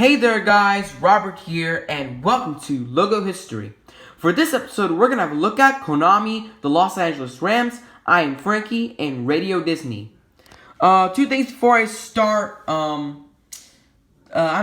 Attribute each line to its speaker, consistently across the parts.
Speaker 1: Hey there guys, Robert here, and welcome to Logo History. For this episode, we're going to have a look at Konami, the Los Angeles Rams, I Am Frankie, and Radio Disney. Two things before I start. I'm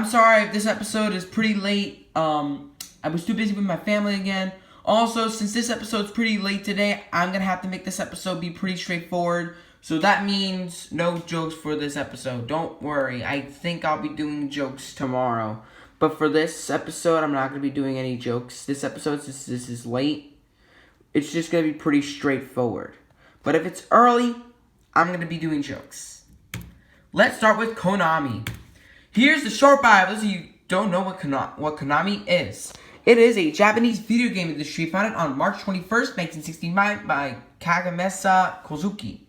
Speaker 1: sorry if this episode is pretty late. I was too busy with my family again. Also, since this episode's pretty late today, I'm going to have to make this episode be pretty straightforward. So that means no jokes for this episode. Don't worry, I think I'll be doing jokes tomorrow. But for this episode, I'm not going to be doing any jokes. This episode, since this is late, it's just going to be pretty straightforward. But if it's early, I'm going to be doing jokes. Let's start with Konami. Here's the short bio. For those of you who don't know what Konami is. It is a Japanese video game industry founded on March 21st, 1969 by Kagemasa Kozuki.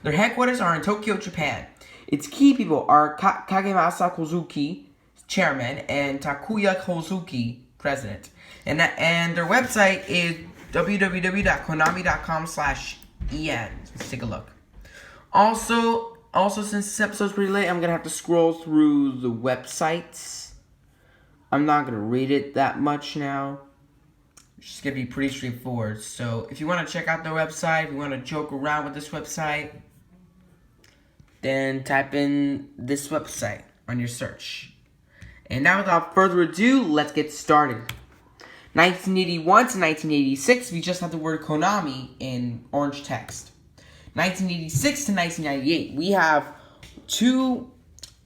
Speaker 1: Their headquarters are in Tokyo, Japan. Its key people are Kagemasa Kozuki, chairman, and Takuya Kozuki, president. And their website is www.konami.com/en. Let's take a look. Also, since this episode's pretty late, I'm going to have to scroll through the websites. I'm not going to read it that much now. It's just going to be pretty straightforward. So, if you want to check out their website, if you want to joke around with this website, then type in this website on your search. And now, without further ado, let's get started. 1981 to 1986, we just have the word Konami in orange text. 1986 to 1998, we have two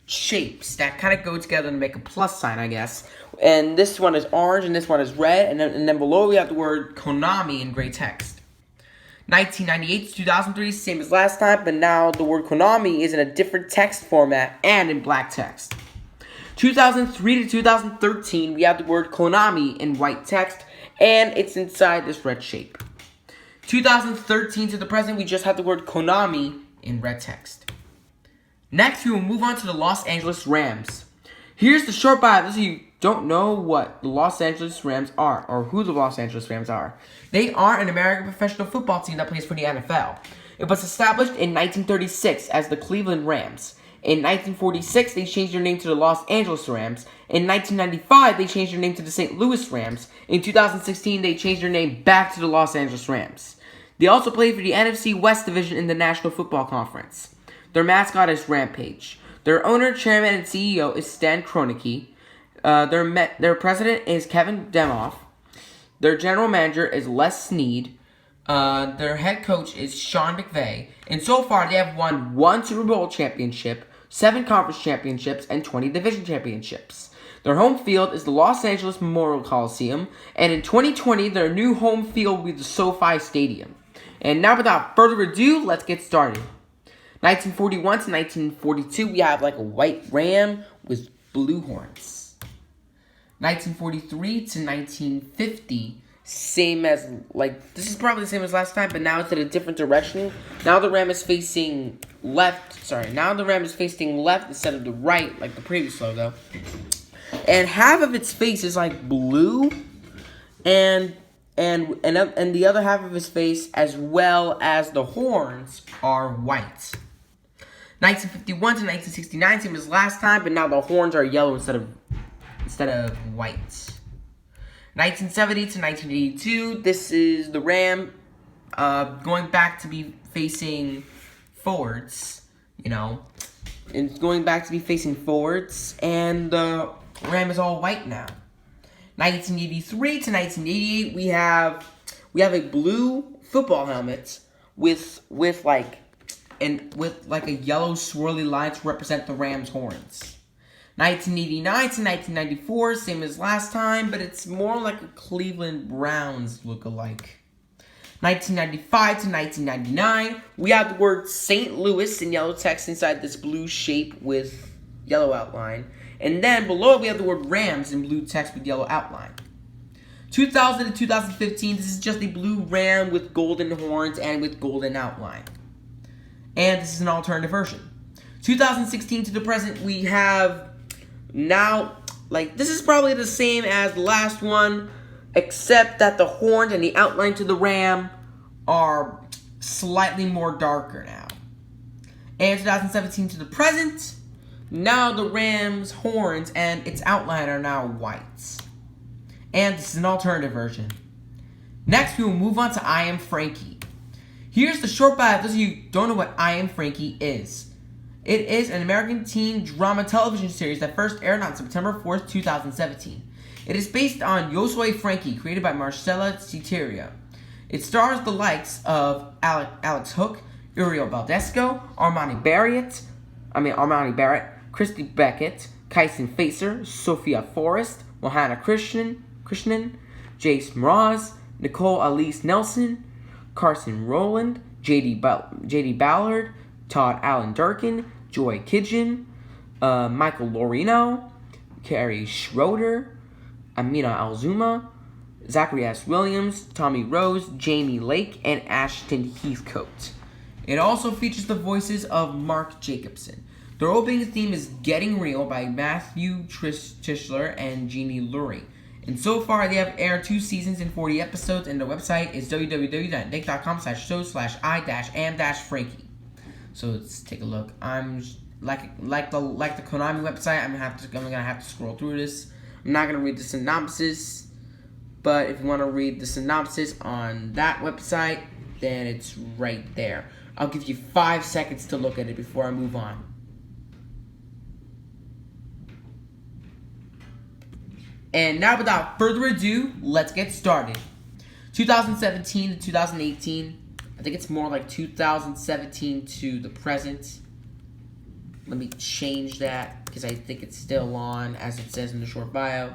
Speaker 1: shapes that kind of go together to make a plus sign, I guess. And this one is orange and this one is red. And then below we have the word Konami in gray text. 1998 to 2003, same as last time, but now the word Konami is in a different text format and in black text. 2003 to 2013, we have the word Konami in white text, and it's inside this red shape. 2013 to the present, we just have the word Konami in red text. Next, we will move on to the Los Angeles Rams. Here's the short bio. Those of you who don't know what the Los Angeles Rams are, or who the Los Angeles Rams are. They are an American professional football team that plays for the NFL. It was established in 1936 as the Cleveland Rams. In 1946, they changed their name to the Los Angeles Rams. In 1995, they changed their name to the St. Louis Rams. In 2016, they changed their name back to the Los Angeles Rams. They also play for the NFC West Division in the National Football Conference. Their mascot is Rampage. Their owner, chairman, and CEO is Stan Kroenke. Their president is Kevin Demoff. Their general manager is Les Snead. Their head coach is Sean McVay. And so far, they have won 1 Super Bowl championship, 7 conference championships, and 20 division championships. Their home field is the Los Angeles Memorial Coliseum. And in 2020, their new home field will be the SoFi Stadium. And now, without further ado, let's get started. 1941 to 1942, we have like a white ram with blue horns. 1943 to 1950, same as, this is probably the same as last time, but now it's in a different direction. Now the ram is facing left, now the ram is facing left instead of the right, like the previous logo. And half of its face is like blue, and the other half of his face, as well as the horns, are white. 1951 to 1969, same as last time, but now the horns are yellow instead of white. 1970 to 1982, this is the ram going back to be facing forwards, It's going back to be facing forwards, and the ram is all white now. 1983 to 1988, we have a blue football helmet with a yellow swirly line to represent the Rams' horns. 1989 to 1994, same as last time, but it's more like a Cleveland Browns look-alike. 1995 to 1999, we have the word St. Louis in yellow text inside this blue shape with yellow outline. And then below we have the word Rams in blue text with yellow outline. 2000 to 2015, this is just a blue ram with golden horns and with golden outline. And this is an alternative version. 2016 to the present, we have now, this is probably the same as the last one, except that the horns and the outline to the ram are slightly more darker now. And 2017 to the present, Now the ram's horns and its outline are now white. And this is an alternative version. Next, we will move on to I Am Frankie. Here's the short bio for those of you who don't know what I Am Frankie is. It is an American teen drama television series that first aired on September 4th, 2017. It is based on Yo Soy Frankie, created by Marcella Citeria. It stars the likes of Alex Hook, Uriel Baldesco, Armani Barrett, Christy Beckett, Kyson Facer, Sophia Forrest, Johanna Krishnan, Jace Mraz, Nicole Elise Nelson, Carson Rowland, J.D. Ballard, Todd Allen Durkin, Joy Kidgen, Michael Lorino, Carrie Schroeder, Amina Alzuma, Zachary S. Williams, Tommy Rose, Jamie Lake, and Ashton Heathcote. It also features the voices of Mark Jacobson. Their opening theme is Getting Real by Matthew Tischler and Jeannie Lurie. And so far, they have aired 2 seasons and 40 episodes, and the website is www.nick.com/show/I-am-frankie. So let's take a look. I'm like the Konami website. I'm gonna have to scroll through this. I'm not gonna read the synopsis, but if you want to read the synopsis on that website, then it's right there. I'll give you 5 seconds to look at it before I move on. And now, without further ado, let's get started. 2017 to 2018. I think it's more like 2017 to the present. Let me change that because I think it's still on as it says in the short bio.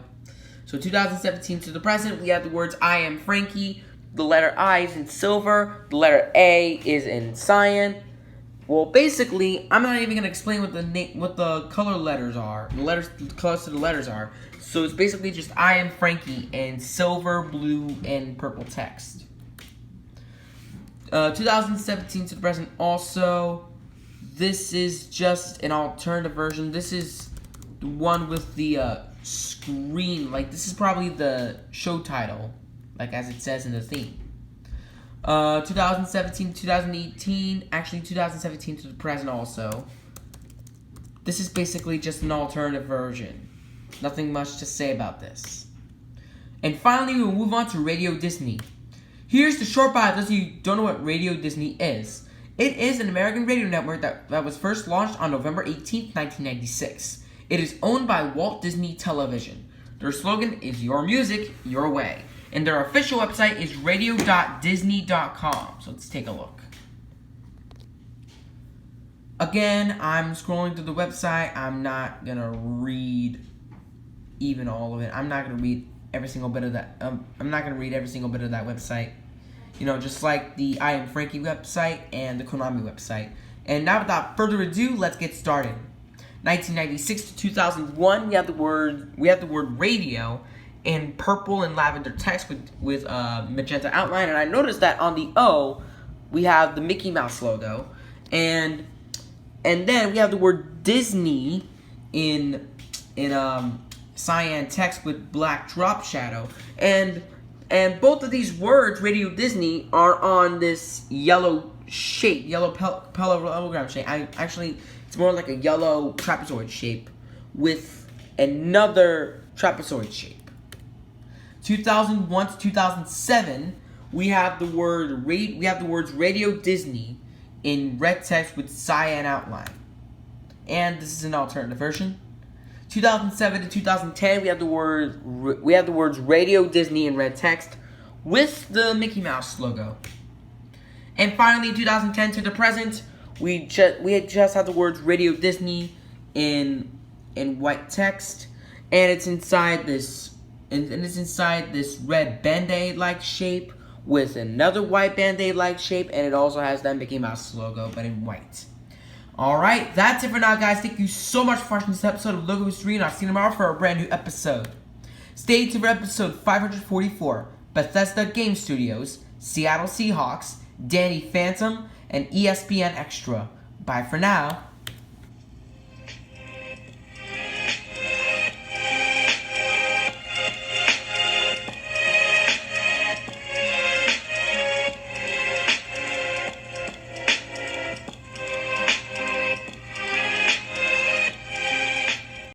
Speaker 1: So 2017 to the present, we have the words I Am Frankie. The letter I is in silver. The letter A is in cyan. Well, basically, I'm not even gonna explain what the color letters are. The colors to the letters are. So it's basically just I Am Frankie in silver, blue, and purple text. 2017 to the present. Also, this is just an alternative version. This is the one with the screen. Like, this is probably the show title, like as it says in the theme. 2017 to 2018. Actually, 2017 to the present also. This is basically just an alternative version. Nothing much to say about this. And finally, we'll move on to Radio Disney. Here's the short bio for those of you who don't know what Radio Disney is. It is an American radio network that was first launched on November 18th, 1996. It is owned by Walt Disney Television. Their slogan is Your Music, Your Way. And their official website is radio.disney.com. So let's take a look. Again, I'm scrolling through the website. I'm not going to read even all of it. I'm not going to read every single bit of that. I'm not going to read every single bit of that website. You know, just like the I Am Frankie website and the Konami website. And now, without further ado, let's get started. 1996 to 2001, we have the word radio in purple and lavender text with magenta outline. And I noticed that on the O, we have the Mickey Mouse logo, and then we have the word Disney in cyan text with black drop shadow, and both of these words, Radio Disney, are on this yellow shape, yellow parallelogram shape. Actually, it's more like a yellow trapezoid shape with another trapezoid shape. 2001 to 2007, we have the words Radio Disney in red text with cyan outline, and this is an alternative version. 2007 to 2010, we have the words Radio Disney in red text with the Mickey Mouse logo. And finally, 2010 to the present, we just have the words Radio Disney in white text, and it's inside this red Band-Aid-like shape with another white Band-Aid-like shape, and it also has that Mickey Mouse logo, but in white. Alright, that's it for now, guys. Thank you so much for watching this episode of Logopedia, and I'll see you tomorrow for a brand new episode. Stay tuned for episode 544, Bethesda Game Studios, Seattle Seahawks, Danny Phantom, and ESPN Extra. Bye for now.